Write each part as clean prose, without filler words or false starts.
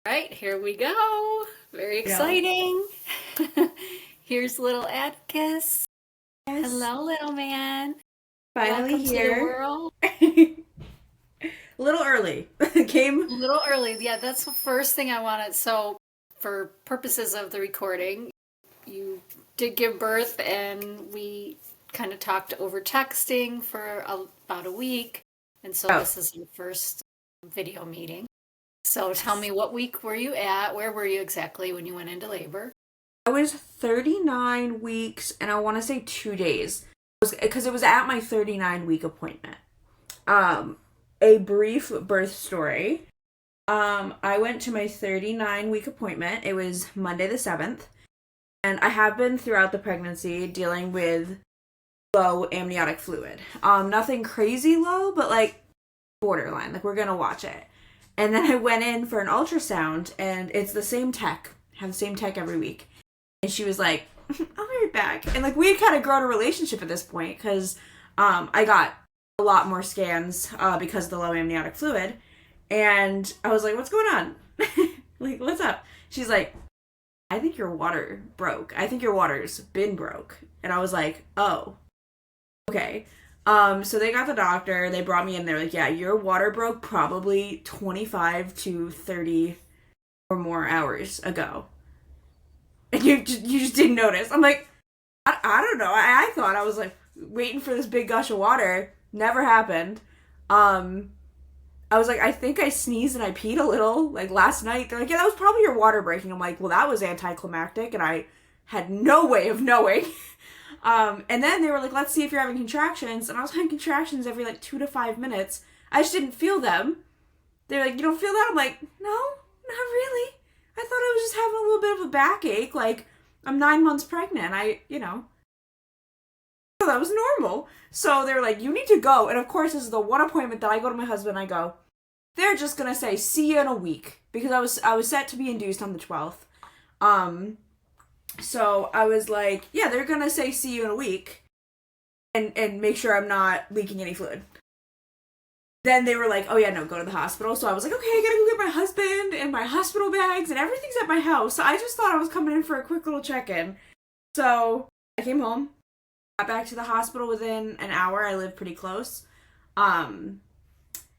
Right, here we go. Very exciting. Here's little Atticus. Yes, Hello, little man. finally Welcome to the here. world. A little early. Came. A little early. Yeah, that's the first thing I wanted. So, for purposes of the recording, you did give birth, and we kind of talked over texting for about a week. And so, Oh, this is your first video meeting. So, tell me, what week were you at? Where were you exactly when you went into labor? I was 39 weeks and I want to say 2 days. Because it was at my 39-week appointment. Um, a brief birth story. I went to my 39-week appointment. It was Monday the 7th. And I have been throughout the pregnancy dealing with low amniotic fluid. Nothing crazy low, but like borderline. Like we're gonna watch it. And then I went in for an ultrasound, and it's the same tech. Have the same tech every week. And she was like, "I'll be right back." And like we had kind of grown a relationship at this point because I got a lot more scans because of the low amniotic fluid. And I was like, "What's going on? Like, what's up?" She's like, "I think your water broke. I think your water's been broke." And I was like, "Oh, okay." So they got the doctor. They brought me in. They're like, "Yeah, your water broke probably 25 to 30 or more hours ago, and you just didn't notice." I'm like, I don't know. I thought I was like waiting for this big gush of water. Never happened. Um, I was like, I think I sneezed and I peed a little like last night. They're like, "Yeah, that was probably your water breaking." I'm like, "Well, that was anticlimactic," and I had no way of knowing. And then they were like, "Let's see if you're having contractions." And I was having contractions every like 2 to 5 minutes. I just didn't feel them. They're like, "You don't feel that?" I'm like, "No, not really. I thought I was just having a little bit of a backache. Like, I'm 9 months pregnant. So that was normal." So they were like, "You need to go." And of course, this is the one appointment that I go to my husband and I go, "They're just gonna say, see you in a week." Because I was set to be induced on the 12th. Um, so I was like, "Yeah, they're gonna say see you in a week and make sure I'm not leaking any fluid." Then they were like, "Oh yeah, no, go to the hospital." So I was like, "Okay, I gotta go get my husband and my hospital bags and everything's at my house." So I just thought I was coming in for a quick little check-in. So I came home, got back to the hospital within an hour. I live pretty close. Um,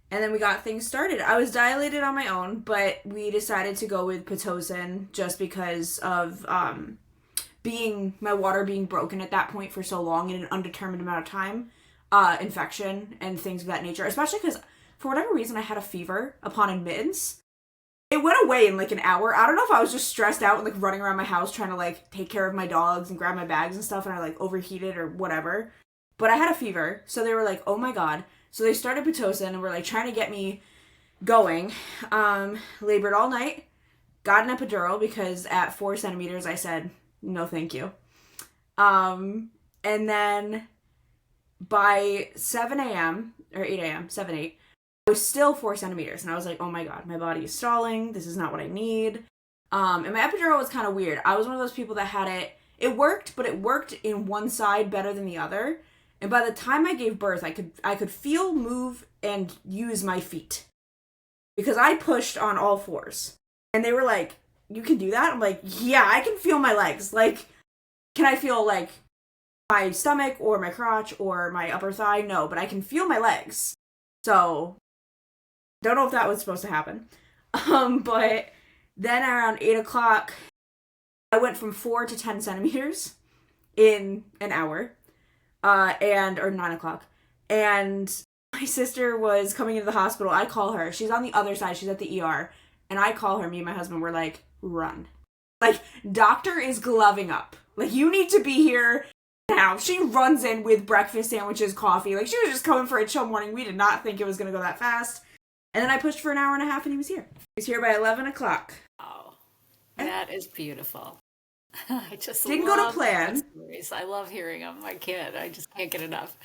and then we got things started. I was dilated on my own, but we decided to go with Pitocin just because of being my water being broken at that point for so long in an undetermined amount of time, infection and things of that nature. Especially because for whatever reason I had a fever upon admittance. It went away in like an hour. I don't know if I was just stressed out and like running around my house trying to like take care of my dogs and grab my bags and stuff, and I like overheated or whatever. But I had a fever, so they were like, "Oh my god." So they started Pitocin and were like trying to get me going. Labored all night, got an epidural because at 4 centimeters I said no thank you. And then by 7 a.m. or 8 a.m., 7, 8, I was still 4 centimeters. And I was like, "Oh my God, my body is stalling. This is not what I need." And my epidural was kind of weird. I was one of those people that had it. It worked, but it worked in one side better than the other. And by the time I gave birth, I could feel, move, and use my feet because I pushed on all fours. And they were like, "You can do that?" I'm like, "Yeah, I can feel my legs. Like, can I feel like my stomach or my crotch or my upper thigh? No, but I can feel my legs." So don't know if that was supposed to happen. But then around 8 o'clock, I went from 4 to 10 centimeters in an hour, and or 9 o'clock, and my sister was coming into the hospital. I call her. She's on the other side. She's at the ER, and I call her. Me and my husband were like, "Run!" Like, doctor is gloving up. Like, you need to be here now. She runs in with breakfast sandwiches, coffee. Like, she was just coming for a chill morning. We did not think it was going to go that fast. And then I pushed for an hour and a half and he was here. He was here by 11 o'clock. Oh, that is beautiful. I just Didn't go to love birth plan. stories. I love hearing them. I can't. I just can't get enough.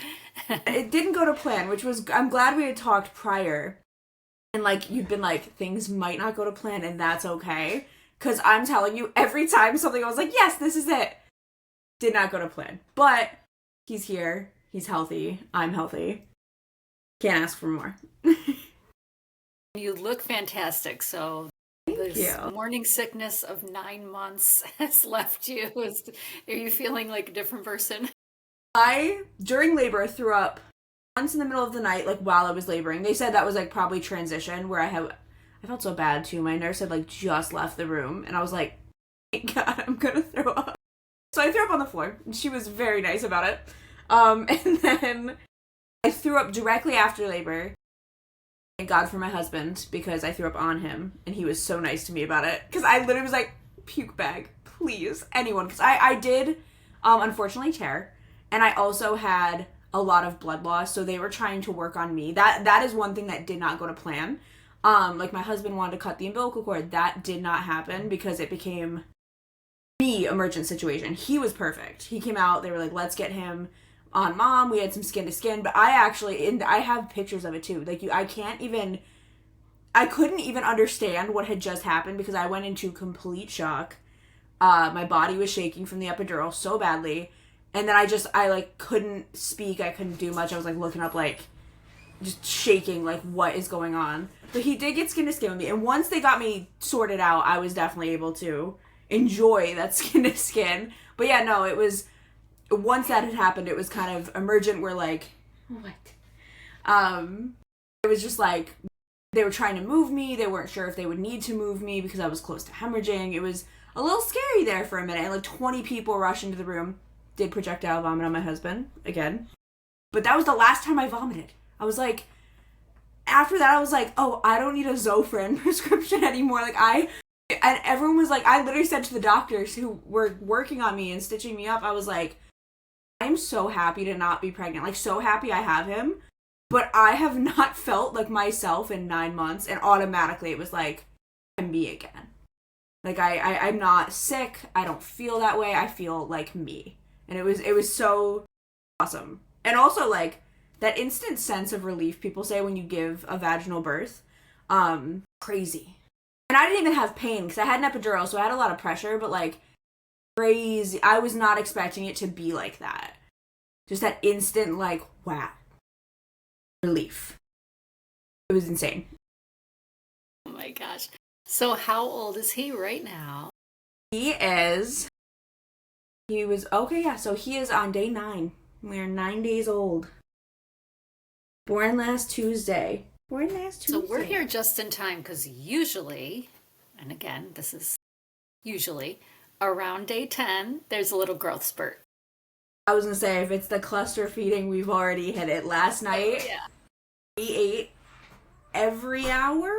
It didn't go to plan, which was, I'm glad we had talked prior. And like, you'd been like, things might not go to plan and that's okay. Because I'm telling you, every time something I was like, "Yes, this is it," did not go to plan. But he's here. He's healthy. I'm healthy. Can't ask for more. You look fantastic. So Thank This you. morning sickness of 9 months has left you. Are you feeling like a different person? During labor, threw up once in the middle of the night, like while I was laboring. They said that was like probably transition, where I felt so bad too. My nurse had like just left the room, and I was like, thank God, I'm gonna throw up. So I threw up on the floor, and she was very nice about it. And then I threw up directly after labor. Thank God for my husband, because I threw up on him, and he was so nice to me about it. Because I literally was like, puke bag, please, anyone. Because I did, unfortunately, tear, and I also had a lot of blood loss, so they were trying to work on me. That is one thing that did not go to plan. Like my husband wanted to cut the umbilical cord. That did not happen because it became me emergent situation. He was perfect. He came out. They were like, let's get him on mom. We had some skin to skin, but I actually, and I have pictures of it too. Like I couldn't even understand what had just happened because I went into complete shock. My body was shaking from the epidural so badly. And then I like couldn't speak. I couldn't do much. I was like looking up, like just shaking, like what is going on. But he did get skin to skin with me. And once they got me sorted out, I was definitely able to enjoy that skin to skin. But yeah, no, it was, once that had happened, it was kind of emergent where like, what? It was just like, they were trying to move me. They weren't sure if they would need to move me because I was close to hemorrhaging. It was a little scary there for a minute. And like 20 people rushed into the room. Did projectile vomit on my husband again. But that was the last time I vomited. I was like, after that, I was like, oh, I don't need a Zofran prescription anymore. And everyone was like, I literally said to the doctors who were working on me and stitching me up, I was like, I'm so happy to not be pregnant. Like, so happy I have him. But I have not felt like myself in 9 months. And automatically it was like, I'm me again. Like, I'm not sick. I don't feel that way. I feel like me. And it was so awesome. And also, like, that instant sense of relief people say when you give a vaginal birth, crazy. And I didn't even have pain because I had an epidural, so I had a lot of pressure, but like, crazy. I was not expecting it to be like that. Just that instant, like, wow, relief. It was insane. Oh my gosh. So how old is he right now? He was, okay, yeah, so he is on day 9. We're 9 days old. Born last Tuesday. So we're here just in time because usually, and again, this is usually, around day 10, there's a little growth spurt. I was gonna say, if it's the cluster feeding, we've already hit it. Last night, Yeah. he ate every hour,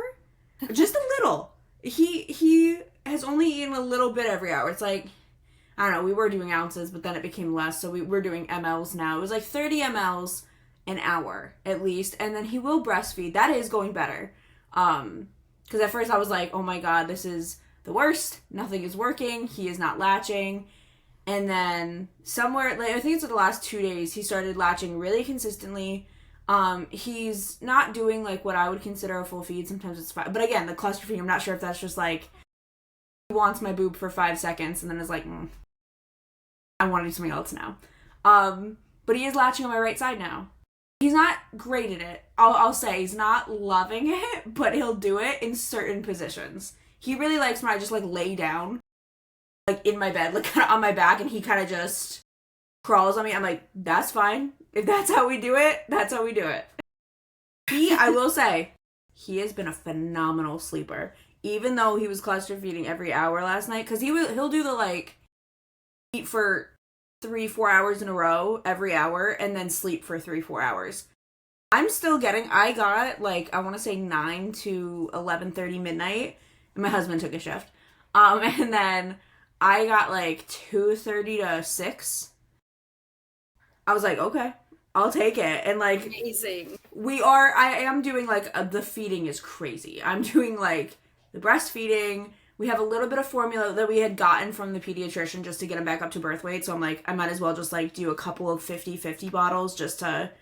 just a little. He has only eaten a little bit every hour. It's like, I don't know, we were doing ounces, but then it became less, so we're doing mLs now. It was like 30 mLs an hour, at least, and then he will breastfeed. That is going better. Because at first I was like, oh my god, this is the worst. Nothing is working. He is not latching. And then somewhere, like, I think it's the last 2 days, he started latching really consistently. He's not doing, like, what I would consider a full feed. Sometimes it's fine. But again, the cluster feed, I'm not sure if that's just, like, he wants my boob for 5 seconds and then is like, I want to do something else now. But he is latching on my right side now. He's not great at it. I'll say he's not loving it, but he'll do it in certain positions. He really likes when I just, like, lay down, like, in my bed, like, kind of on my back, and he kind of just crawls on me. I'm like, that's fine. If that's how we do it, that's how we do it. I will say, he has been a phenomenal sleeper. Even though he was cluster feeding every hour last night, because he'll do the, like, eat for 3-4 hours in a row every hour and then sleep for 3-4 hours. I got, like, I want to say 9 to 11:30 midnight, and my husband took a shift. And then I got like 2:30 to 6. I was like, okay, I'll take it. And like, Amazing. I am doing like, the feeding is crazy. I'm doing like the breastfeeding. We have a little bit of formula that we had gotten from the pediatrician just to get him back up to birth weight. So I'm like, I might as well just like do a couple of 50-50 bottles just to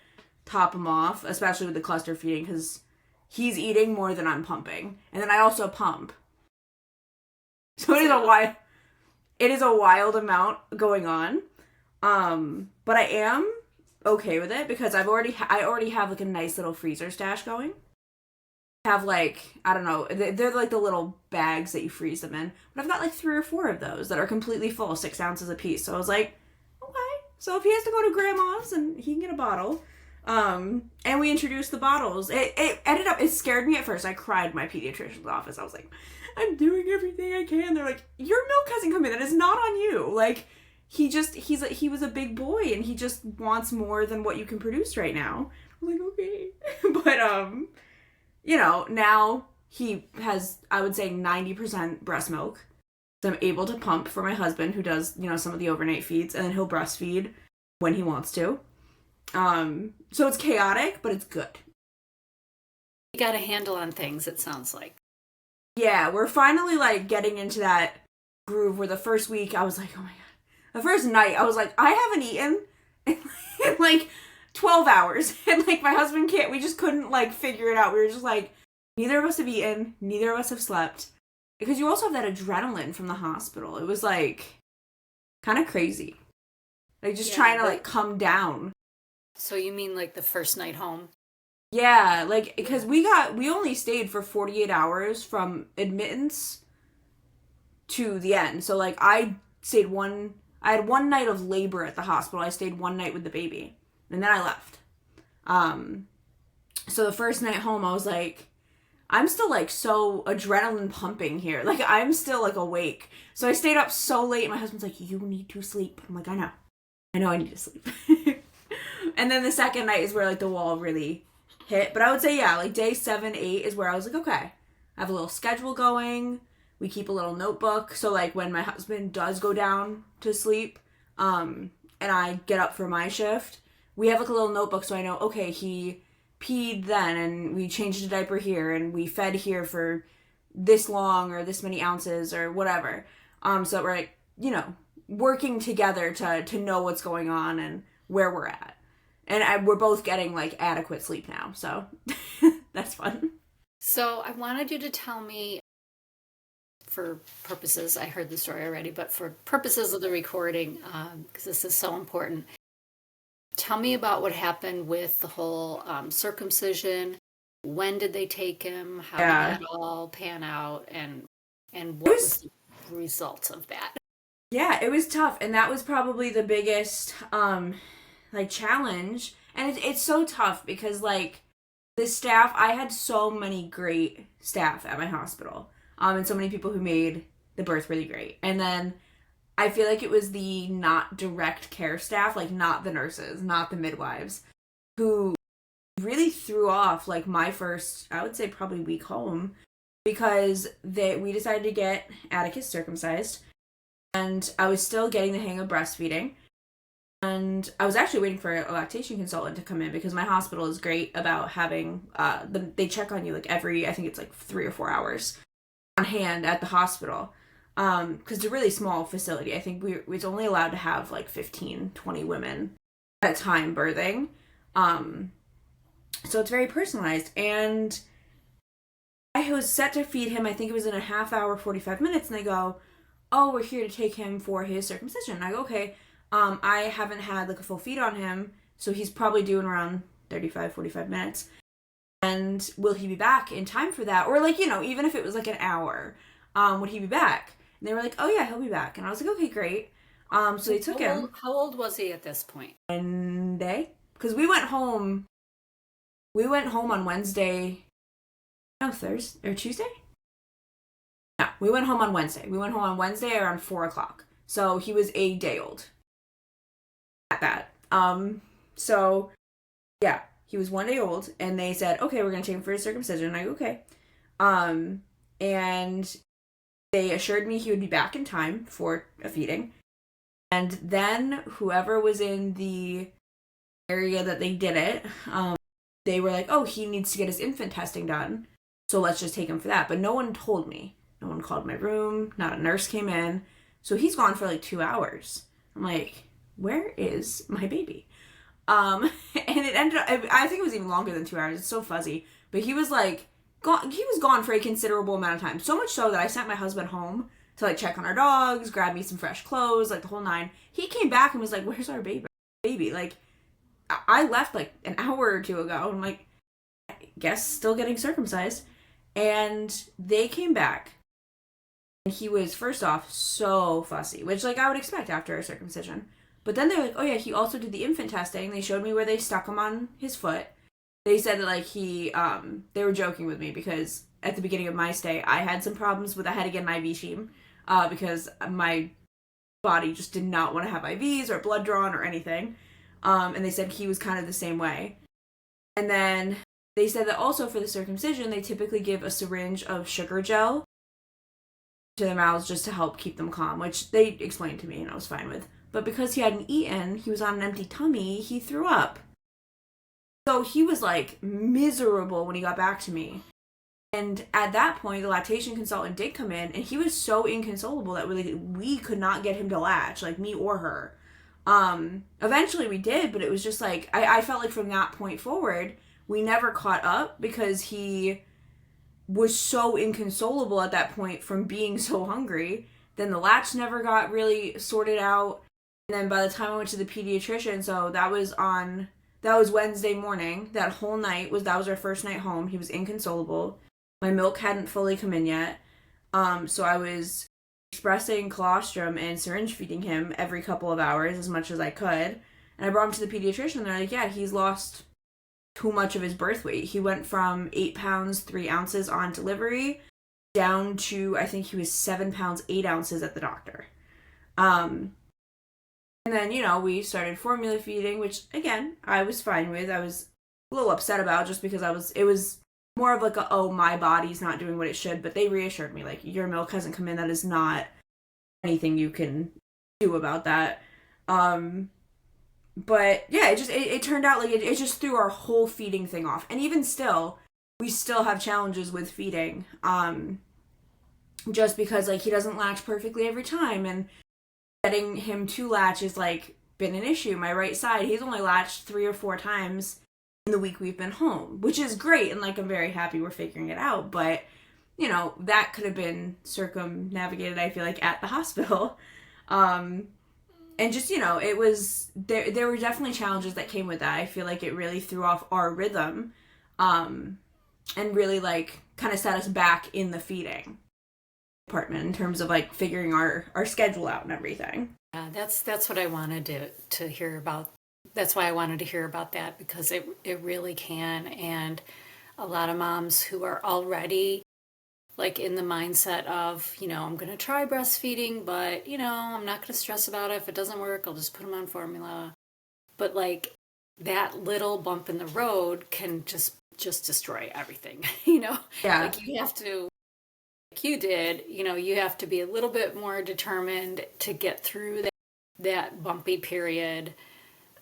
top him off, especially with the cluster feeding, because he's eating more than I'm pumping. And then I also pump. So it is a wild amount going on. But I am okay with it because I already have like a nice little freezer stash going. have like, I don't know, they're like the little bags that you freeze them in. But I've got like 3 or 4 of those that are completely full, 6 ounces a piece. So I was like, okay. So if he has to go to grandma's and he can get a bottle. And we introduced the bottles. It ended up, it scared me at first. I cried in my pediatrician's office. I was like, I'm doing everything I can. They're like, your milk hasn't come in. That is not on you. Like, he was a big boy and he just wants more than what you can produce right now. I'm like, okay. But, now he has, I would say, 90% breast milk. So I'm able to pump for my husband who does, some of the overnight feeds, and then he'll breastfeed when he wants to. So it's chaotic, but it's good. You got a handle on things, it sounds like. Yeah, we're finally, like, getting into that groove where the first week I was like, oh my god. The first night I was like, I haven't eaten in like 12 hours. And, like, my husband we just couldn't, like, figure it out. We were just like, neither of us have eaten, neither of us have slept. Because you also have that adrenaline from the hospital. It was, like, kind of crazy. Like, just trying to, like, come down. So you mean, like, the first night home? Yeah, like, because we only stayed for 48 hours from admittance to the end. So, like, I had one night of labor at the hospital. I stayed one night with the baby. And then I left. So the first night home, I was like, I'm still, like, so adrenaline pumping here. Like, I'm still, like, awake. So I stayed up so late, and my husband's like, you need to sleep. I'm like, I know I need to sleep. And then the second night is where, like, the wall really hit. But I would say, yeah, like, day 7, 8 is where I was like, okay, I have a little schedule going. We keep a little notebook. So, like, when my husband does go down to sleep, and I get up for my shift, we have, like, a little notebook so I know, okay, he peed then, and we changed the diaper here, and we fed here for this long, or this many ounces, or whatever. So we're, like, working together to know what's going on and where we're at. And we're both getting, like, adequate sleep now, so that's fun. So I wanted you to tell me, for purposes, I heard the story already, but for purposes of the recording, because this is so important, tell me about what happened with the whole circumcision. When did they take him? How did that all pan out? And what was the result of that? Yeah, it was tough. And that was probably the biggest, challenge. And it's so tough because, like, the staff, I had so many great staff at my hospital. And so many people who made the birth really great. And then I feel like it was the not direct care staff, like, not the nurses, not the midwives, who really threw off, like, my first, I would say probably week home, because we decided to get Atticus circumcised, and I was still getting the hang of breastfeeding, and I was actually waiting for a lactation consultant to come in, because my hospital is great about having, they check on you, like, every, I think it's, like, 3 or 4 hours on hand at the hospital. Because it's a really small facility. I think we was only allowed to have, like, 15, 20 women at a time birthing. So it's very personalized. And I was set to feed him, I think it was in a half hour, 45 minutes, and they go, oh, we're here to take him for his circumcision. And I go, okay, I haven't had, like, a full feed on him, so he's probably doing around 35, 45 minutes. And will he be back in time for that? Or, like, even if it was, like, an hour, would he be back? And they were like, oh yeah, he'll be back. And I was like, okay, great. So they took him. How old was he at this point? Monday? Because we went home on Wednesday. No, Thursday or Tuesday? No, we went home on Wednesday. We went home on Wednesday around 4:00. So he was a day old at that. So yeah, he was 1 day old, and they said, okay, we're gonna take him for his circumcision. And I go, okay. And they assured me he would be back in time for a feeding. And then whoever was in the area that they did it, they were like, oh, he needs to get his infant testing done, so let's just take him for that. But no one told me. No one called my room. Not a nurse came in. So he's gone for like 2 hours. I'm like, where is my baby? And it ended up, I think it was even longer than 2 hours. It's so fuzzy. But he was like, he was gone for a considerable amount of time. So much so that I sent my husband home to, like, check on our dogs, grab me some fresh clothes, like, the whole 9. He came back and was like, where's our baby? Like, I left, like, an hour or two ago. I'm like, I guess still getting circumcised. And they came back. And he was, first off, so fussy, which, like, I would expect after a circumcision. But then they're like, oh, yeah, he also did the infant testing. They showed me where they stuck him on his foot. They said that, like, they were joking with me because at the beginning of my stay, I had some problems with I had to get an IV team because my body just did not want to have IVs or blood drawn or anything. And they said he was kind of the same way. And then they said that also for the circumcision, they typically give a syringe of sugar gel to their mouths just to help keep them calm, which they explained to me and I was fine with. But because he hadn't eaten, he was on an empty tummy, he threw up. So he was, like, miserable when he got back to me. And at that point, the lactation consultant did come in, and he was so inconsolable that we could not get him to latch, like, me or her. Eventually we did, but it was just, like, I felt like from that point forward, we never caught up because he was so inconsolable at that point from being so hungry. Then the latch never got really sorted out. And then by the time I went to the pediatrician, so that was Wednesday morning. That whole night that was our first night home. He was inconsolable. My milk hadn't fully come in yet. So I was expressing colostrum and syringe feeding him every couple of hours as much as I could. And I brought him to the pediatrician and they're like, yeah, he's lost too much of his birth weight. He went from 8 pounds, 3 ounces on delivery down to, I think he was 7 pounds, 8 ounces at the doctor. And then, we started formula feeding, which, again, I was fine with. I was a little upset about just because it was more of like my body's not doing what it should, but they reassured me, like, your milk hasn't come in. That is not anything you can do about that. But, yeah, it turned out like it just threw our whole feeding thing off. And even still, we still have challenges with feeding, just because, like, he doesn't latch perfectly every time, and getting him to latch is, like, been an issue. My right side, he's only latched 3 or 4 times in the week we've been home, which is great, and, like, I'm very happy we're figuring it out, but, that could have been circumnavigated, I feel like, at the hospital. And just, it was, there were definitely challenges that came with that. I feel like it really threw off our rhythm, and really, like, kind of set us back in the feeding department in terms of, like, figuring our schedule out and everything. Yeah, that's what I wanted to hear about. That's why I wanted to hear about that, because it really can. And a lot of moms who are already, like, in the mindset of, I'm going to try breastfeeding, but, I'm not going to stress about it. If it doesn't work, I'll just put them on formula. But, like, that little bump in the road can just destroy everything, Yeah. Like, you have to, like you did, you have to be a little bit more determined to get through that bumpy period,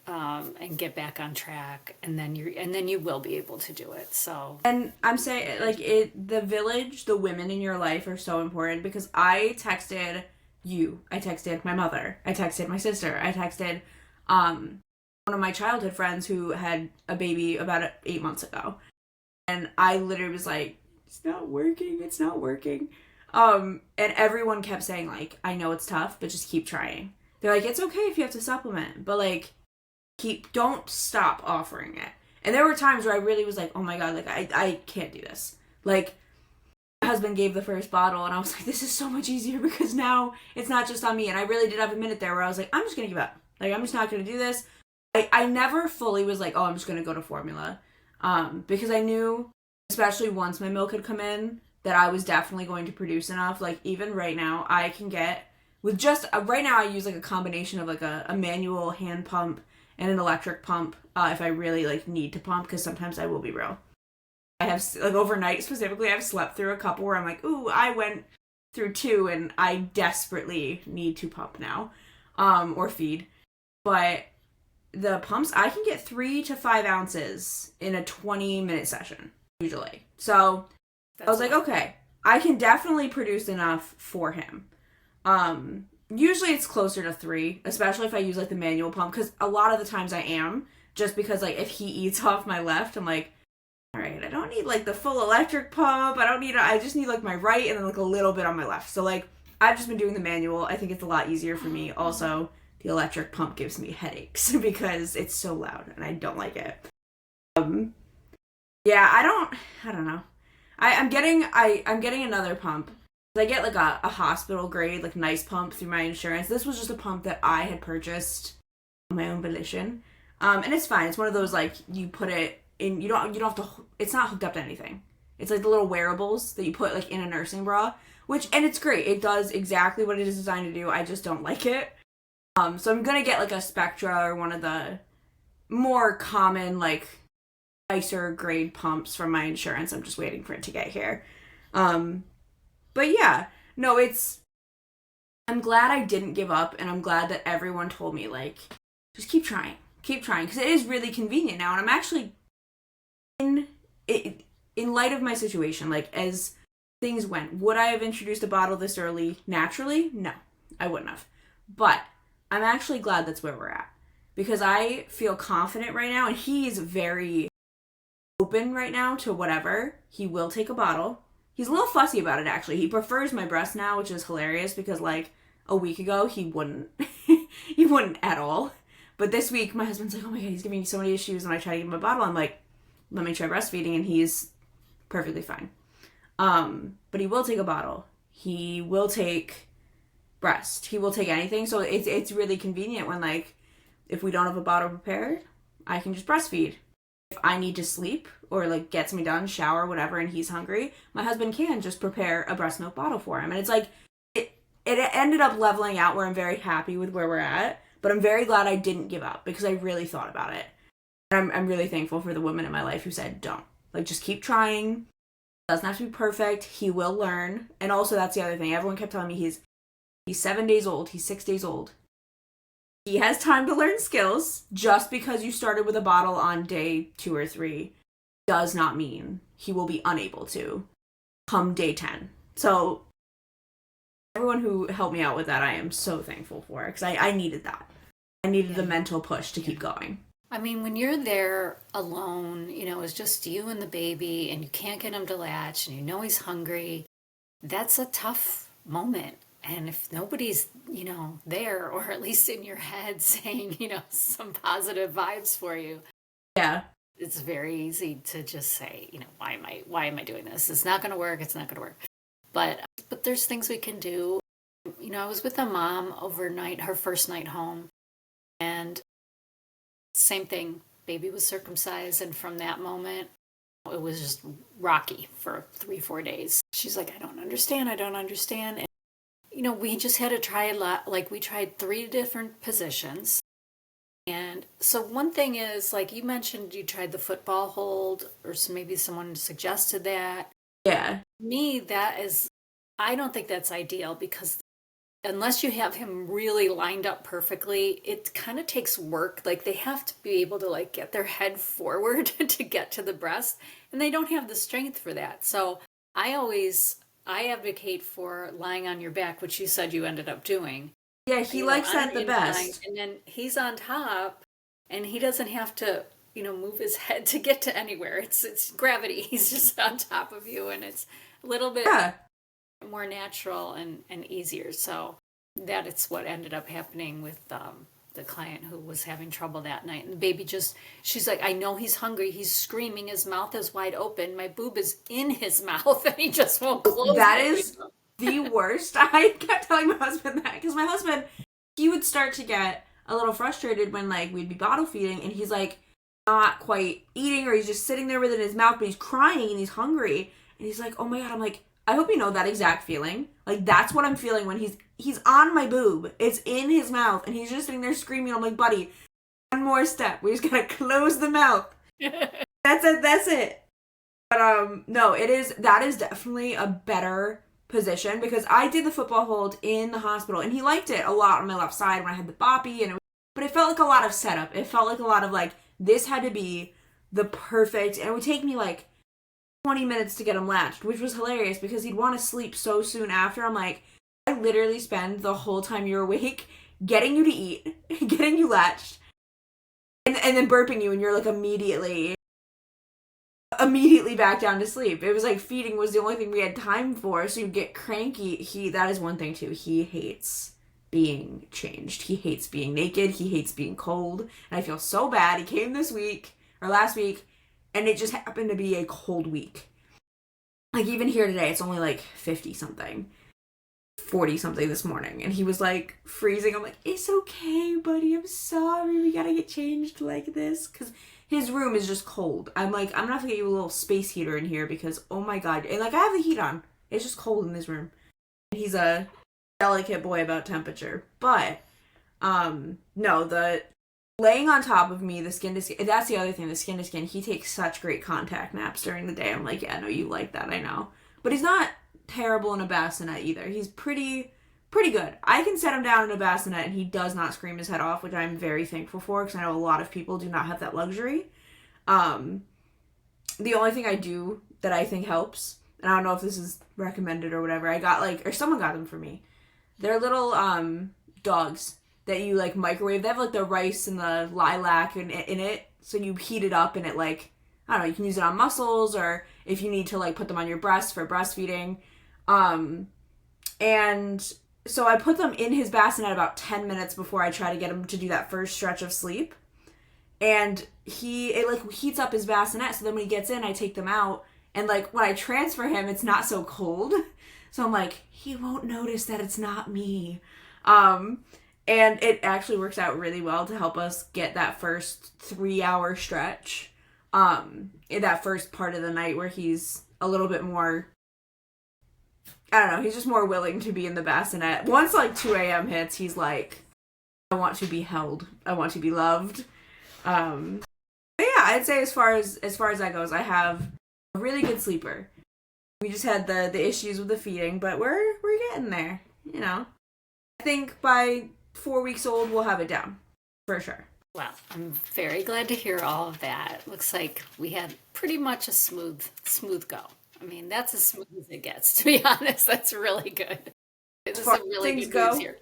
and get back on track, and then you will be able to do it. So, and I'm saying, like, the village, the women in your life are so important, because I texted you, I texted my mother, I texted my sister, I texted one of my childhood friends who had a baby about 8 months ago, and I literally was like, it's not working. And everyone kept saying, like, I know it's tough, but just keep trying. They're like, it's okay if you have to supplement, but, like, don't stop offering it. And there were times where I really was like, oh my god, like, I can't do this. Like, my husband gave the first bottle, and I was like, this is so much easier because now it's not just on me. And I really did have a minute there where I was like, I'm just gonna give up. Like, I'm just not gonna do this. I never fully was like, oh, I'm just gonna go to formula. Because I knew, especially once my milk had come in, that I was definitely going to produce enough. Like, even right now, I can get, with just, right now I use, like, a combination of, like, a manual hand pump and an electric pump, if I really, like, need to pump, because sometimes I will be real. I have, like, overnight specifically, I've slept through a couple where I'm like, ooh, I went through 2 and I desperately need to pump now, or feed. But the pumps, I can get 3 to 5 ounces in a 20-minute session, usually. So I was like, okay, I can definitely produce enough for him. Usually it's closer to 3, especially if I use, like, the manual pump, because a lot of the times I am, just because, like, if he eats off my left, I'm like, all right, I don't need, like, the full electric pump, I just need, like, my right and then, like, a little bit on my left. So, like, I've just been doing the manual. I think it's a lot easier for me. Also, the electric pump gives me headaches because it's so loud and I don't like it. Yeah, I don't know. I'm getting another pump. I get like a hospital grade, like nice pump through my insurance. This was just a pump that I had purchased on my own volition. And it's fine. It's one of those like you put it in, you don't have to, it's not hooked up to anything. It's like the little wearables that you put like in a nursing bra, and it's great. It does exactly what it is designed to do. I just don't like it. So I'm gonna get like a Spectra or one of the more common, like nicer grade pumps from my insurance. I'm just waiting for it to get here. But yeah, no, I'm glad I didn't give up, and I'm glad that everyone told me, like, just keep trying, because it is really convenient now, and I'm actually in light of my situation, like, as things went, would I have introduced a bottle this early naturally? No, I wouldn't have. But I'm actually glad that's where we're at, because I feel confident right now, and he's very open right now to whatever. He will take a bottle. He's a little fussy about it, actually. He prefers my breast now, which is hilarious, because, like, a week ago, he wouldn't. He wouldn't at all. But this week, my husband's like, oh my god, he's giving me so many issues, and I try to give him a bottle. I'm like, let me try breastfeeding, and he's perfectly fine. But he will take a bottle. He will take breast. He will take anything. So it's really convenient when, like, if we don't have a bottle prepared, I can just breastfeed. If I need to sleep or like get something done, shower, whatever, and he's hungry, my husband can just prepare a breast milk bottle for him. And it's like, it ended up leveling out where I'm very happy with where we're at, but I'm very glad I didn't give up because I really thought about it. And I'm really thankful for the women in my life who said, don't. Like, just keep trying. It doesn't have to be perfect. He will learn. And also, that's the other thing. Everyone kept telling me he's 7 days old. He's 6 days old. He has time to learn skills. Just because you started with a bottle on day 2 or 3 does not mean he will be unable to come day 10. So everyone who helped me out with that, I am so thankful for, because I needed that. I needed the mental push to keep going. I mean, when you're there alone, it's just you and the baby, and you can't get him to latch, and he's hungry, that's a tough moment. And if nobody's, there, or at least in your head saying, some positive vibes for you. Yeah. It's very easy to just say, why am I doing this? It's not going to work. It's not going to work. But there's things we can do. I was with a mom overnight, her first night home, and same thing. Baby was circumcised. And from that moment, it was just rocky for 3-4 days. She's like, I don't understand. And we just had to try a lot. Like, we tried 3 different positions. And so one thing is, like you mentioned, you tried the football hold, or maybe someone suggested that. Yeah. Me, I don't think that's ideal, because unless you have him really lined up perfectly, it kind of takes work. Like, they have to be able to, like, get their head forward to get to the breast, and they don't have the strength for that. So I advocate for lying on your back, which you said you ended up doing. Yeah, he likes that the best. And then he's on top, and he doesn't have to, move his head to get to anywhere. It's gravity. He's just on top of you, and it's a little bit more natural and easier. So it's what ended up happening with the client who was having trouble that night. And the baby she's like, I know he's hungry. He's screaming. His mouth is wide open. My boob is in his mouth, and he just won't close. That is the worst. I kept telling my husband that, because my husband, he would start to get a little frustrated when, like, we'd be bottle feeding, and he's like not quite eating, or he's just sitting there with it in his mouth, but he's crying and he's hungry, and he's like, oh my god. I'm like, I hope you know that exact feeling. Like, that's what I'm feeling when he's on my boob. It's in his mouth, and he's just sitting there screaming. I'm like, buddy, one more step. We just gotta close the mouth. That's it. But no, that is definitely a better position, because I did the football hold in the hospital, and he liked it a lot on my left side when I had the boppy, but it felt like a lot of setup. It felt like a lot of, like, this had to be the perfect, and it would take me like 20 minutes to get him latched, which was hilarious because he'd want to sleep so soon after. I'm like, I literally spend the whole time you're awake getting you to eat, getting you latched, and then burping you, and you're like immediately back down to sleep. It was like feeding was the only thing we had time for, so you get cranky. That is one thing too. He hates being changed. He hates being naked. He hates being cold. And I feel so bad. He came last week, and it just happened to be a cold week. like even here today, it's only like 50 something, 40 something this morning, and he was like freezing. I'm like, it's okay, buddy. I'm sorry. We gotta get changed like this because his room is just cold. I'm like, I'm gonna have to get you a little space heater in here because oh my god, and like I have the heat on. It's just cold in this room. He's a delicate boy about temperature, but no, the laying on top of me, the skin to skin. That's the other thing. The skin to skin. He takes such great contact naps during the day. I'm like, yeah, no, you like that. I know, but he's not terrible in a bassinet either. He's pretty good. I can set him down in a bassinet and he does not scream his head off, which I'm very thankful for because I know a lot of people do not have that luxury. The only thing I do that I think helps, and I don't know if this is recommended or whatever, I got like, or someone got them for me. They're little dogs that you like microwave. They have like the rice and the lilac in it, so you heat it up and it like, I don't know, you can use it on muscles or if you need to like put them on your breast for breastfeeding. And so I put them in his bassinet about 10 minutes before I try to get him to do that first stretch of sleep. And it like heats up his bassinet, so then when he gets in, I take them out. And like when I transfer him, it's not so cold. So I'm like, he won't notice that it's not me. And it actually works out really well to help us get that first 3-hour stretch. In that first part of the night where he's a little bit more, I don't know, he's just more willing to be in the bassinet. Once like 2 a.m. hits, he's like, I want to be held. I want to be loved. But yeah, I'd say as far as that goes, I have a really good sleeper. We just had the issues with the feeding, but we're getting there, you know. I think by 4 weeks old, we'll have it down. For sure. Well, I'm very glad to hear all of that. Looks like we had pretty much a smooth go. I mean, that's as smooth as it gets, to be honest. That's really good. This is a really good news here.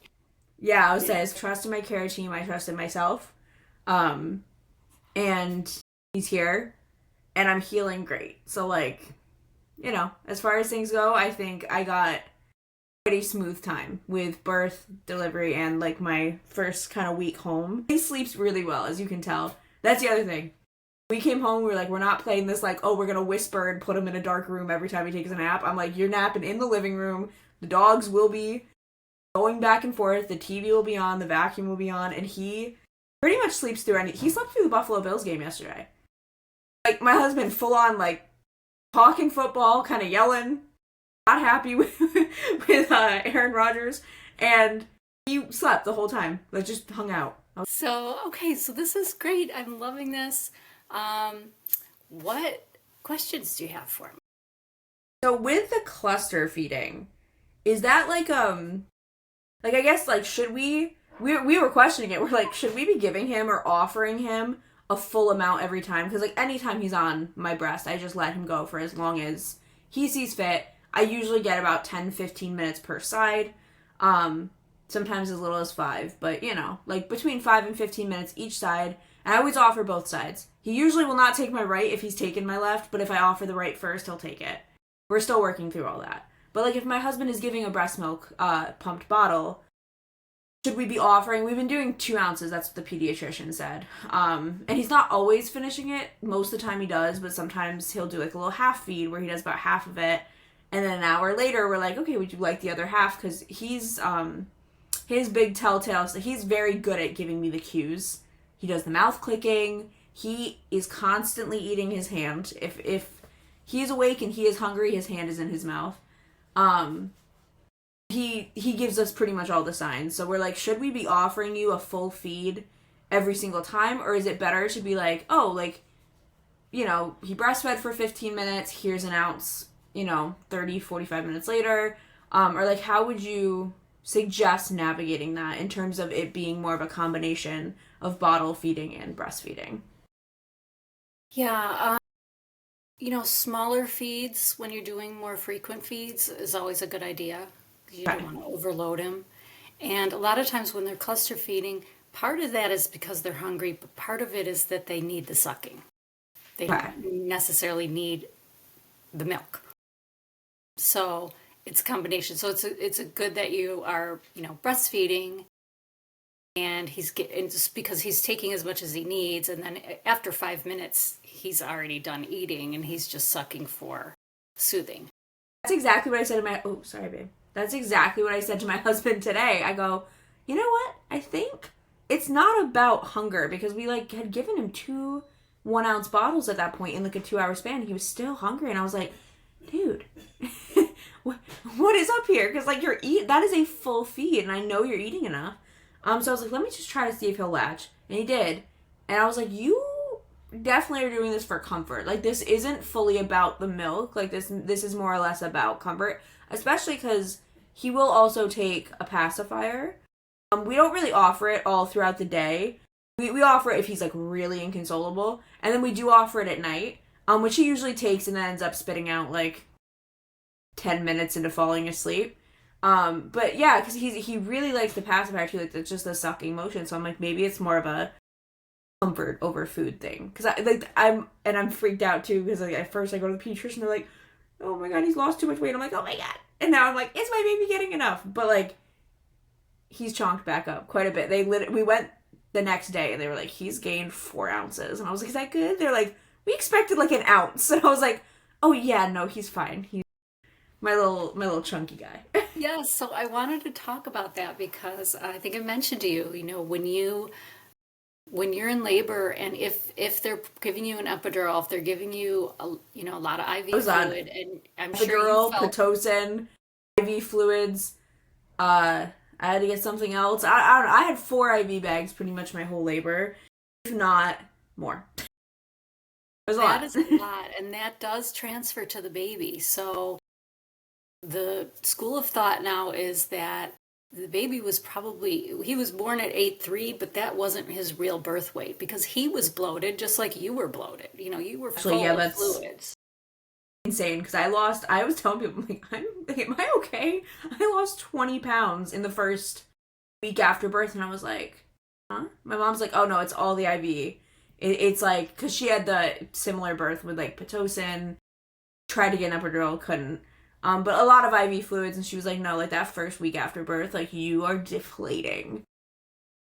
Yeah, I would say I trusted my care team. I trusted myself. And he's here. And I'm healing great. So, like, you know, as far as things go, I think I got pretty smooth time with birth, delivery, and like my first kind of week home. He sleeps really well, as you can tell. That's the other thing. We came home, we were like, we're not playing this like, oh, we're gonna whisper and put him in a dark room every time he takes a nap. I'm like, you're napping in the living room. The dogs will be going back and forth. The TV will be on. The vacuum will be on. And he pretty much sleeps through he slept through the Buffalo Bills game yesterday. Like, my husband full on, like, talking football, kind of yelling, not happy with Aaron Rodgers, and he slept the whole time, like just hung out. So, okay, so this is great. I'm loving this. What questions do you have for me? So with the cluster feeding, is that like I guess like should we were questioning it. We're like, should we be giving him or offering him a full amount every time? Because like anytime he's on my breast, I just let him go for as long as he sees fit. I usually get about 10-15 minutes per side. Sometimes as little as 5, but you know, like between 5 and 15 minutes each side. And I always offer both sides. He usually will not take my right if he's taken my left, but if I offer the right first, he'll take it. We're still working through all that. But like if my husband is giving a breast milk pumped bottle, should we be offering? We've been doing 2 ounces. That's what the pediatrician said. And he's not always finishing it. Most of the time he does, but sometimes he'll do like a little half feed where he does about half of it. And then an hour later, we're like, okay, would you like the other half? Because he's, his big telltale, so he's very good at giving me the cues. He does the mouth clicking. He is constantly eating his hand. If he's awake and he is hungry, his hand is in his mouth. He gives us pretty much all the signs. So we're like, should we be offering you a full feed every single time? Or is it better to be like, oh, like, you know, he breastfed for 15 minutes, here's an ounce, you know, 30, 45 minutes later. Or like, how would you suggest navigating that in terms of it being more of a combination of bottle feeding and breastfeeding? Yeah, you know, smaller feeds when you're doing more frequent feeds is always a good idea. You don't want to overload him. And a lot of times when they're cluster feeding, part of that is because they're hungry, but part of it is that they need the sucking. They don't necessarily need the milk. So it's a combination. So it's a good that you are, you know, breastfeeding, and he's getting, just because he's taking as much as he needs, and then after 5 minutes he's already done eating and he's just sucking for soothing. That's exactly what I said to my, oh, sorry, babe. That's exactly what I said to my husband today. I go, you know what? I think it's not about hunger, because we like had given him 2 1-ounce bottles at that point in like a 2-hour span. He was still hungry, and I was like, dude, what is up here? Because like that is a full feed, and I know you're eating enough. So I was like, let me just try to see if he'll latch, and he did. And I was like, you definitely are doing this for comfort. Like, this isn't fully about the milk. Like, this is more or less about comfort, especially because he will also take a pacifier. We don't really offer it all throughout the day. We offer it if he's like really inconsolable, and then we do offer it at night, which he usually takes and then ends up spitting out like 10 minutes into falling asleep. But yeah, because he really likes the pacifier too. Like, it's just a sucking motion. So I'm like, maybe it's more of a comfort over food thing. Because I'm freaked out too, because like at first I go to the pediatrician, they're like, oh my god, he's lost too much weight. I'm like, oh my god. And now I'm like, is my baby getting enough? But like, he's chonked back up quite a bit. We went the next day and they were like, he's gained 4 ounces. And I was like, is that good? They're like, we expected like an ounce. And I was like, oh yeah, no, he's fine. He's my little chunky guy. Yes, so I wanted to talk about that because I think I mentioned to you, when you're in labor, and if they're giving you an epidural, if they're giving you a lot of IV fluid, and I'm sure epidural, you felt Pitocin, IV fluids. I had to get something else. I don't know. I had 4 IV bags pretty much my whole labor, if not more. It was a lot. That is a lot, and that does transfer to the baby. So the school of thought now is that the baby he was born at 8'3", but that wasn't his real birth weight, because he was bloated just like you were bloated. You were full of fluids. Insane, because I was telling people, I'm like, am I okay? I lost 20 pounds in the first week after birth, and I was like, huh? My mom's like, oh no, it's all the IV. It's like, because she had the similar birth with like Pitocin, tried to get an epidural, couldn't. But a lot of IV fluids, and she was like, no, like that first week after birth, like you are deflating.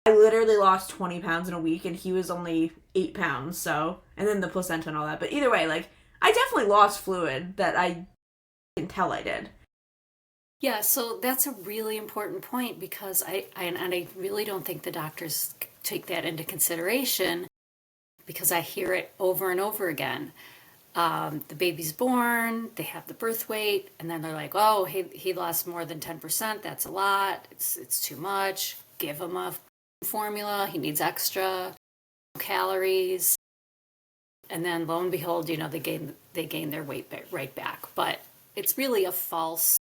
I literally lost 20 pounds in a week, and he was only 8 pounds, so, and then the placenta and all that. But either way, like, I definitely lost fluid that I didn't tell I did. Yeah, so that's a really important point, because I really don't think the doctors take that into consideration, because I hear it over and over again. The baby's born, they have the birth weight, and then they're like, oh, he lost more than 10%, that's a lot, it's too much, give him a formula, he needs extra calories. And then lo and behold, they gain their weight right back. But it's really a false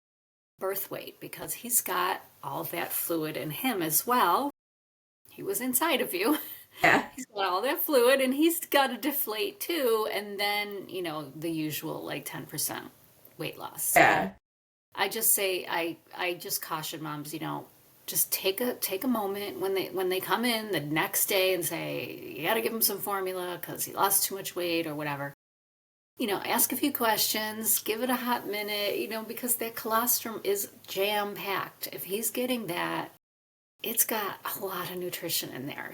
birth weight, because he's got all of that fluid in him as well. He was inside of you. Yeah. He's got all that fluid, and he's got to deflate too. And then, the usual like 10% weight loss. So yeah. I just say, I just caution moms, just take a moment when they come in the next day and say, you got to give him some formula because he lost too much weight or whatever. Ask a few questions, give it a hot minute, because that colostrum is jam-packed. If he's getting that, it's got a lot of nutrition in there.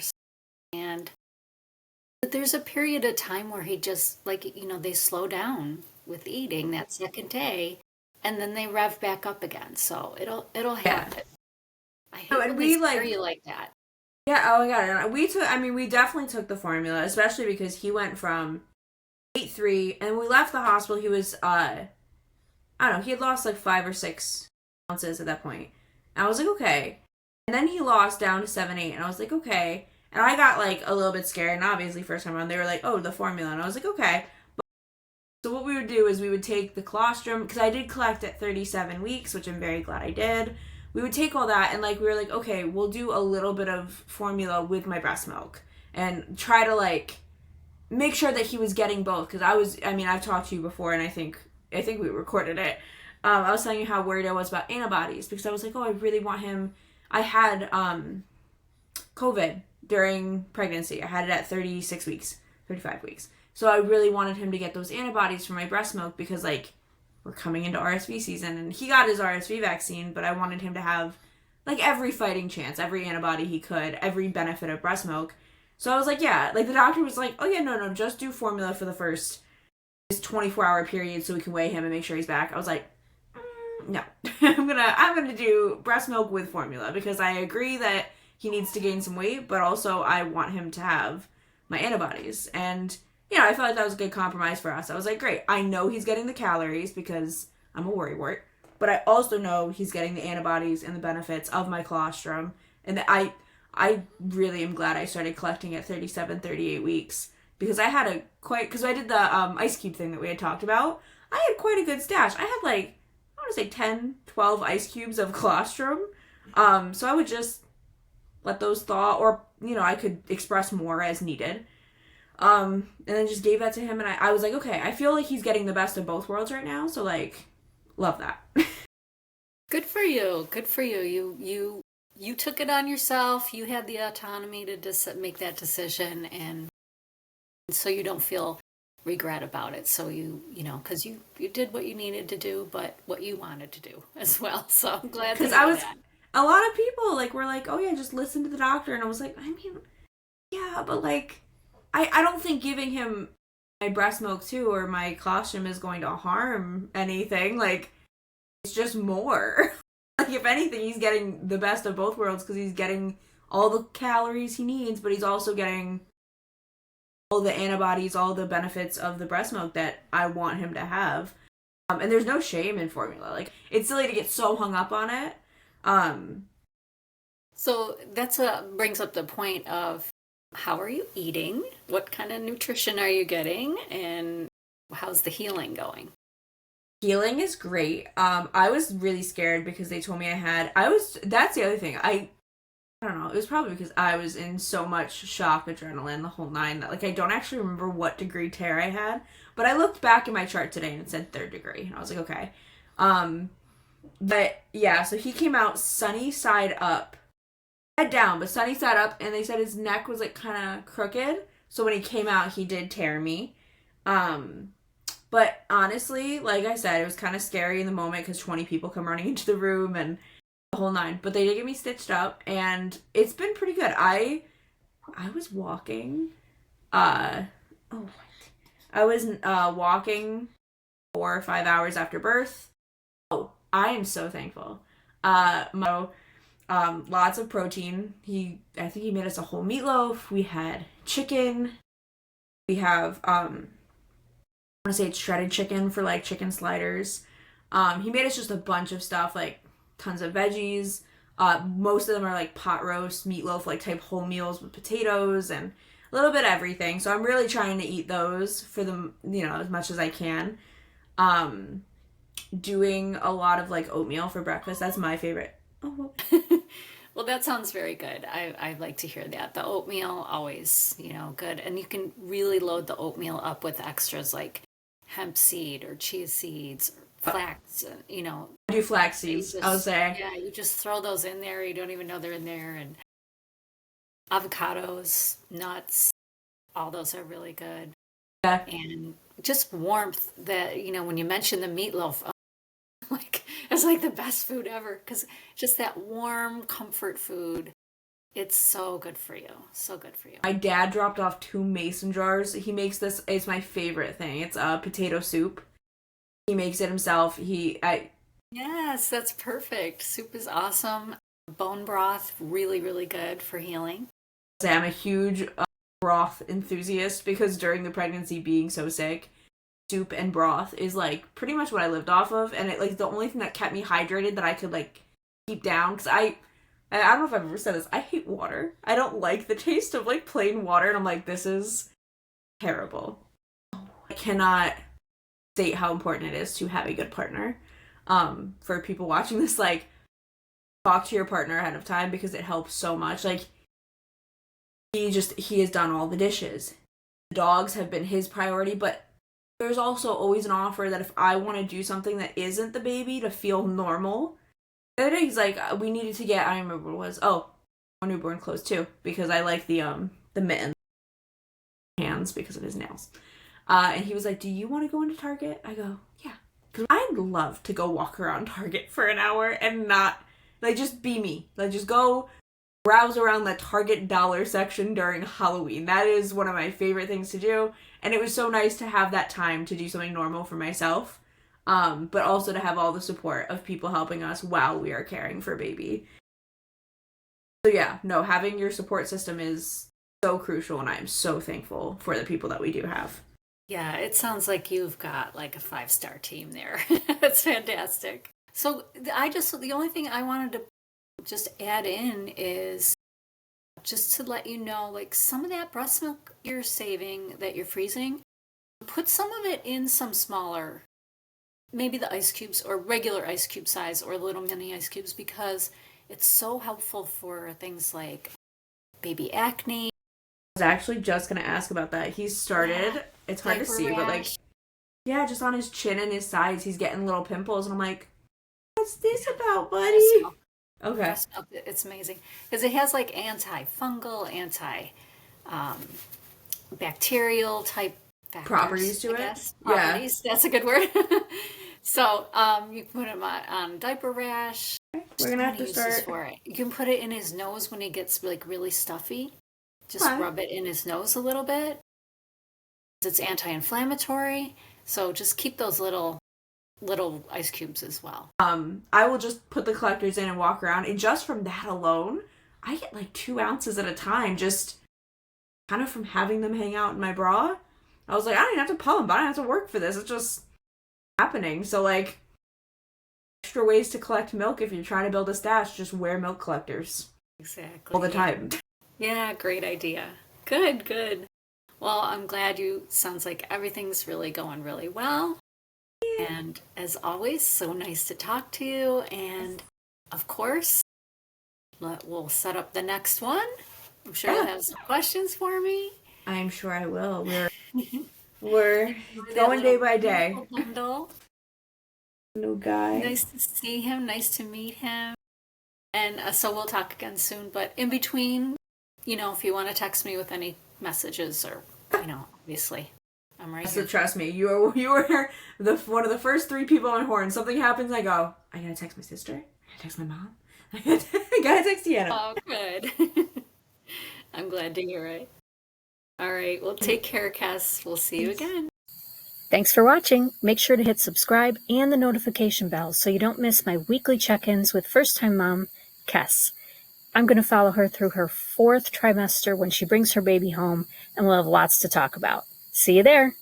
But there's a period of time where he just, they slow down with eating that second day, and then they rev back up again. So it'll happen. I hate when they scare you like that. Yeah, oh my god. We definitely took the formula, especially because he went from 8'3", and we left the hospital, he was, I don't know, he had lost like 5 or 6 ounces at that point. And I was like, okay. And then he lost down to 7'8", and I was like, okay. And I got like a little bit scared, and obviously first time around they were like, oh, the formula, and I was like, okay. So what we would do is we would take the colostrum, because I did collect at 37 weeks, which I'm very glad I did. We would take all that, and like we were like, okay, we'll do a little bit of formula with my breast milk and try to like make sure that he was getting both, because I've talked to you before, and I think we recorded it. I was telling you how worried I was about antibodies, because I was like, oh, I really want him. I had COVID during pregnancy. I had it at 36 weeks, 35 weeks. So I really wanted him to get those antibodies from my breast milk, because like we're coming into RSV season, and he got his RSV vaccine, but I wanted him to have like every fighting chance, every antibody he could, every benefit of breast milk. So I was like, yeah, like the doctor was like, oh yeah, no, just do formula for the first 24-hour period so we can weigh him and make sure he's back. I was like, no. I'm gonna do breast milk with formula because I agree that he needs to gain some weight, but also I want him to have my antibodies. And, I felt like that was a good compromise for us. I was like, great, I know he's getting the calories because I'm a worrywart, but I also know he's getting the antibodies and the benefits of my colostrum. And I really am glad I started collecting at 37, 38 weeks because I had because I did the ice cube thing that we had talked about. I had quite a good stash. I had I want to say 10, 12 ice cubes of colostrum. So I would just let those thaw, or, I could express more as needed. And then just gave that to him, and I was like, okay, I feel like he's getting the best of both worlds right now, so, love that. Good for you. Good for you. You took it on yourself. You had the autonomy to make that decision, and so you don't feel regret about it. So because you did what you needed to do, but what you wanted to do as well. So I'm glad that that. A lot of people were like, oh yeah, just listen to the doctor, and I was like, I mean, yeah, but I don't think giving him my breast milk too or my colostrum is going to harm anything. It's just more. If anything, he's getting the best of both worlds because he's getting all the calories he needs, but he's also getting all the antibodies, all the benefits of the breast milk that I want him to have. And there's no shame in formula. It's silly to get so hung up on it. So that's brings up the point of, how are you eating? What kind of nutrition are you getting? And how's the healing going? Healing is great. I was really scared because they told me that's the other thing. I don't know. It was probably because I was in so much shock, adrenaline, the whole nine, that I don't actually remember what degree tear I had. But I looked back in my chart today and it said 3rd degree. And I was like, okay. But yeah, so he came out sunny side up. Head down, but sunny side up, and they said his neck was kind of crooked. So when he came out, he did tear me. But honestly, like I said, it was kind of scary in the moment because 20 people come running into the room and the whole nine. But they did get me stitched up, and it's been pretty good. I was walking. I was walking 4 or 5 hours after birth. Oh, I am so thankful. Lots of protein. I think he made us a whole meatloaf. We had chicken. We have, I want to say it's shredded chicken for chicken sliders. He made us just a bunch of stuff, tons of veggies. Most of them are pot roast, meatloaf, type whole meals with potatoes and a little bit of everything. So I'm really trying to eat those for them, as much as I can. Doing a lot of oatmeal for breakfast. That's my favorite. Oh. Well, that sounds very good. I like to hear that. The oatmeal, always, good. And you can really load the oatmeal up with extras like hemp seed or chia seeds or flax, I do flax seeds, I would say. Yeah, you just throw those in there. You don't even know they're in there. And avocados, nuts, all those are really good. Yeah. And just warmth that, when you mention the meatloaf, it's the best food ever because just that warm comfort food. It's so good for you. So good for you. My dad dropped off 2 mason jars. He makes this. It's my favorite thing. It's potato soup. He makes it himself. Yes, that's perfect. Soup is awesome. Bone broth, really, really good for healing. I'm a huge broth enthusiast because during the pregnancy, being so sick, soup and broth is pretty much what I lived off of, and it the only thing that kept me hydrated that I could keep down, because I don't know if I've ever said this, I hate water. I don't like the taste of plain water, and I'm this is terrible. I cannot state how important it is to have a good partner. For people watching this, talk to your partner ahead of time because it helps so much. He has done all the dishes. The dogs have been his priority, but there's also always an offer that if I want to do something that isn't the baby to feel normal. The other day he's we needed to get, I don't remember what it was. Oh, newborn clothes too, because I like the mittens hands because of his nails. And he was like, do you want to go into Target? I go, yeah. Because I'd love to go walk around Target for an hour and not, just be me. Just go browse around the Target dollar section during Halloween. That is one of my favorite things to do. And it was so nice to have that time to do something normal for myself. but also to have all the support of people helping us while we are caring for baby. So yeah, no, having your support system is so crucial, and I am so thankful for the people that we do have. Yeah, it sounds like you've got like a 5-star team there. That's fantastic. So the only thing I wanted to just add in is just to let you know, like some of that breast milk you're saving that you're freezing, put some of it in some smaller, maybe the ice cubes or regular ice cube size or little mini ice cubes, because it's so helpful for things like baby acne. I was actually just going to ask about that. He's started, it's hard to see, but like, yeah, just on his chin and his sides, he's getting little pimples. And I'm like, what's this about, buddy? Okay. It's amazing because it has like antifungal, bacterial type factors, properties to it. Properties, yeah. That's a good word. So you can put him on diaper rash. Okay. We're gonna have to start. For it. You can put it in his nose when he gets like really stuffy. Just rub it in his nose a little bit. It's anti-inflammatory. So just keep those little ice cubes as well. I will just put the collectors in and walk around, and just from that alone, I get like 2 ounces at a time, just kind of from having them hang out in my bra. I was like, I don't even have to pull them, but I don't have to work for this. It's just happening. So like, extra ways to collect milk if you're trying to build a stash, just wear milk collectors. Exactly. All the time. Yeah, great idea. Good. Well, I'm glad sounds like everything's really going really well. And as always, so nice to talk to you. And of course, we'll set up the next one. I'm sure you'll have some questions for me. I'm sure I will. We're going day by day. Bundle. New guy. Nice to see him. Nice to meet him. And so we'll talk again soon. But in between, if you want to text me with any messages or, obviously, I'm right So here. trust me, you were one of the first 3 people on Horn. Something happens, I go, I gotta text my sister. I gotta text my mom. I gotta text Deanna. Oh, good. I'm glad to hear it. All right. Well, take care, Cass. We'll see you again. Thanks for watching. Make sure to hit subscribe and the notification bell so you don't miss my weekly check-ins with first-time mom, Kess. I'm going to follow her through her 4th trimester when she brings her baby home, and we'll have lots to talk about. See you there.